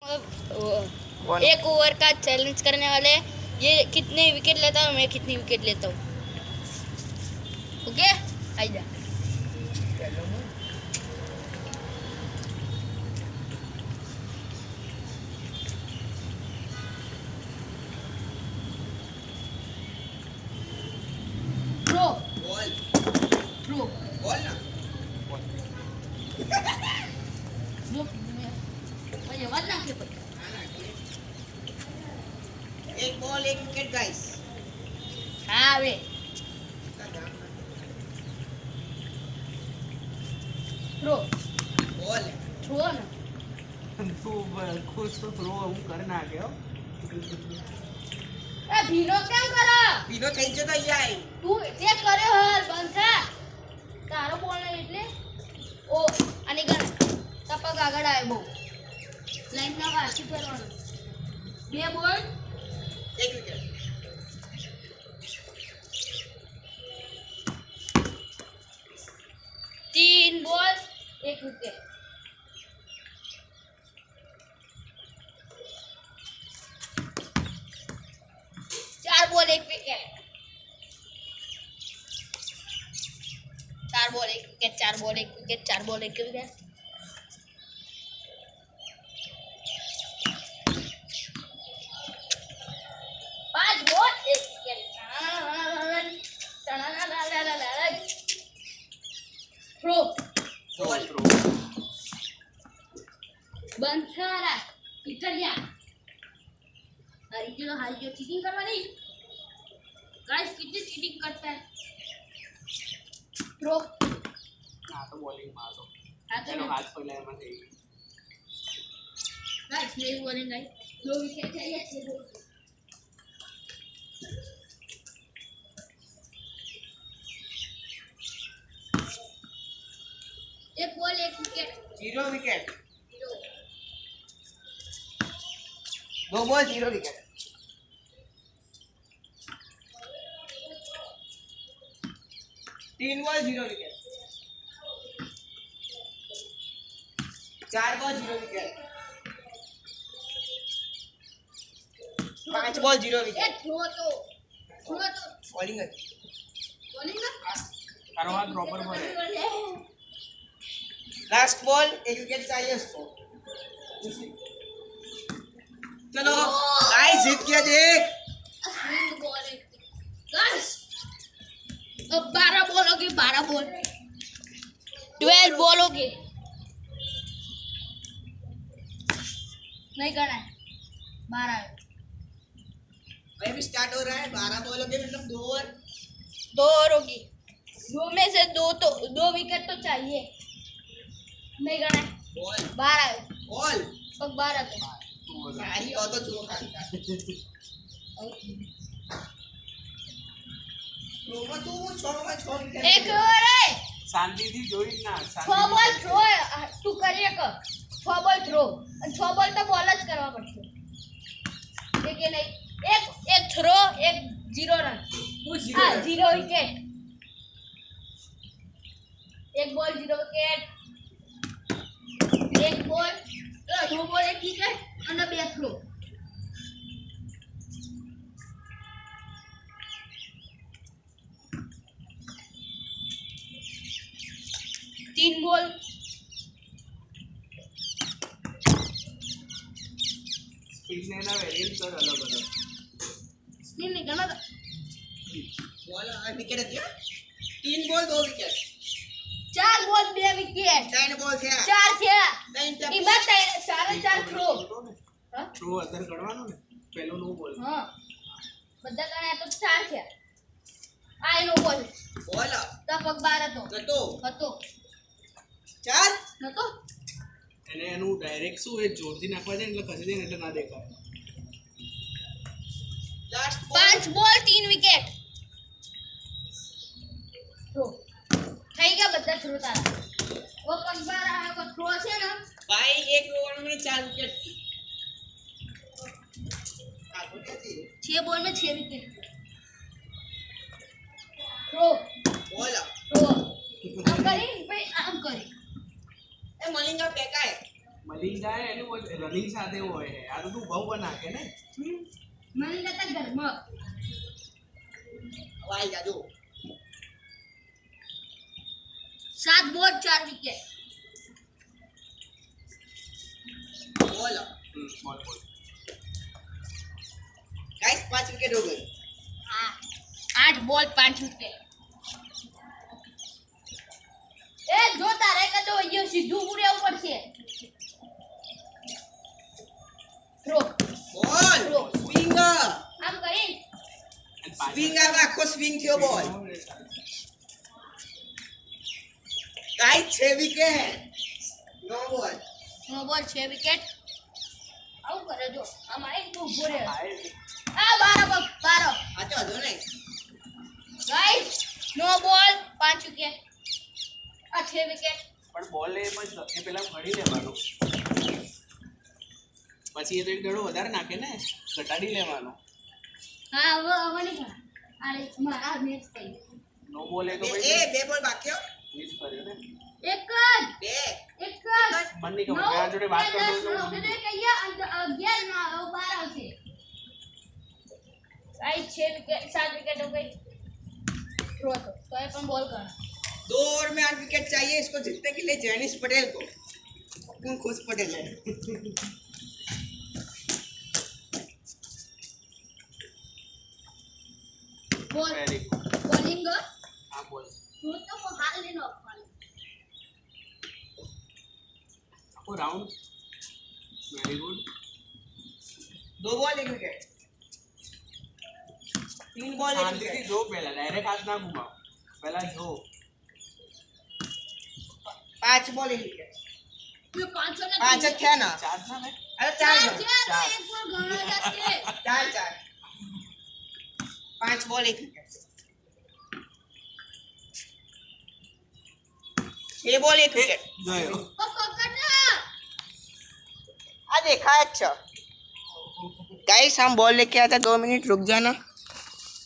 एक ओवर का चैलेंज करने वाले हैं। ये कितने विकेट लेता हूँ, मैं कितनी विकेट लेता हूँ। ओके आइजा थ्रो बॉल थ्रो बॉल ना थ्रो मुझे वाद ना के पड़ता। एक बॉल एक विकेट गाइस। हाँ वे थ्रो बॉल थ्रो ना તું ખુશ તો થ્રો હું કરી નાખ્યો ए भीनो क्या करा પીનો થઈ જતો અહીંયા तू તે કર્યો હાલ બંધ થા તારો બોલ ને એટલે ઓ આની ગણ તપક આગળ આવે બહુ લાઈન ના વાસી કરવાનો બે બોલ એક વિકેટ तीन बॉल एक विकेट चार बॉल एक विकेट चार बॉल एक विकेट चार बॉल एक विकेट चार बॉल एक विकेट पांच बॉल एक विकेट थ्रो बॉल बंद करा इटलिया हरी जो हाल जो चीटिंग करवानी गाइस कितनी चीटिंग करता है थ्रो આ તો બોલિંગ મારો हाँ तो એનો હાથ પહેલા એમાં થઈ ગયો गाइस नहीं बोलेंगे गाइस दो विकेट चाहिए अच्छे दो एक बॉल एक विकेट जीरो विकेट जीरो दो बॉल जीरो विकेट तीन बॉल जीरो विकेट चार बॉल जीरो विकेट पांच बॉल जीरो ये विकेट थ्रो तो बॉलिंग बॉलिंग ना તારો હાથ પ્રોપર પડે लास्ट बॉल एक विकेट चाहिए उसको चलो गाइस जीत गया देख स्विंग बॉल एक गाइस अब 12 बॉल हो गए 12 बॉल 12 बॉल हो गए नहीं करना है 12 भाई अभी स्टार्ट हो रहा है 12 बॉल हो गए मतलब 2 ओवर दो और होगी दो में से दो विकेट तो चाहिए नहीं करना है बॉल 12 बॉल पग 12 तो सारी और तो छो खाली रोमा तू छोड़ विकेट एक और है શાંતિથી જોઈ ના 6 बॉल थ्रो तू करिए क 6 बॉल थ्रो 6 बॉल तो बॉल ज करवा पड़શે देखिए नहीं एक थ्रो एक जीरो रन हाँ जीरो विकेट एक बॉल जीरो विकेट एक बॉल दो बॉल एक विकेट और बे थ्रो तीन बॉल સ્પિન એના વેરિયન્ટ કર અલગ અલગ स्पिन नहीं करना था बॉल विकेट दिया 3 बॉल 2 विकेट चार बॉल बे विकेट 3 बॉल थे चार थे 3 इमा सारे चार थ्रो हाँ થ્રો અત્યારે કરવાનો ને પહેલો નો બોલ हाँ બધા ગણ્યા તો ચાર છે આ એનો બોલ बॉल તપક 12 તો गटो હતો 4 નતો એને એનું ડાયરેક્ટ શું એ જોરથી નાખવા જાય ને એટલે ખસી જાય ને એટલે ના દેખાય लास्ट पांच बॉल 3 विकेट थ्रो થઈ ગયા બધા થ્રો તારા वो पग 12 है वो थ्रो છે ને भाई एक ओवर में 4 विकेट थी 6 बॉल में 6 विकेट थ्रो बॉल थ्रो आम करी भाई आम करी ए मलिंगा फेंका है મલિંગ જાય એનું રનિંગ સાથે હોય છે આ તો તું બહુ પણ નાખે ને મને જતા ઘરમાં હવે આવી જા જો 7 બોલ 4 વિકેટ બોલ બોલ બોલ गाइस 5 विकेट हो गए હા 8 બોલ 5 વિકેટ એ જો તારે કે તો અહીંયા સીધું પૂરે ઉપર છે થ્રો बॉल स्विंग આમ કરી स्विंग में आखो स्विंग थयो ball guys 6 wicket no ball no ball 6 wicket આવું કરે જો આમ આઈ તું ઉભો રહે આ આ 12 आते हो नहीं ગાઈસ નો બોલ 5 વિકેટ આ 6 વિકેટ પણ બોલ એ પેલા ફળી લેવાનો પછી એ તો એક દડો વધારે નાખે ને ઘટાડી લેવાનો હા હવે નહીં કર અરે મારા મેચ થઈ નો બોલ એ તો ए ભાઈ बे बॉल बाकी हो મિસ કર્યો ને એક જ बे એક જ મને નહીં ખબર મેં આ જોડે વાત કરતો હતો કહીએ 11 ના 12 આવશે ગાઈસ 6 વિકેટ 7 વિકેટ हो गई थ्रो तो ये पण बॉल कर 2 ओवर में 8 विकेट चाहिए इसको जीतने के लिए जैनिस पटेल को कौन खुश पटेल है बॉल વેરી ગુડ बॉलिंग હા બોલ तो वो हाल लेनो આખો round very good 2 ball 1 wicket 3 ball 1 શાંતિથી विकेट જો પહેલા ડાયરેક્ટ હાથ ના ઘુમાવ પહેલા જો 5 बॉल 1 विकेट ये 500 ना 5 थे ना ચાર ના ને अरे 4 चार बॉल चार एक बॉल गणो जाते 4 5 बॉल 1 विकेट 6 बॉल 1 विकेट જોયો ओ पकड़ आ देखा अच्छा गाइस हम बॉल लेके आते 2 मिनट रुक जाना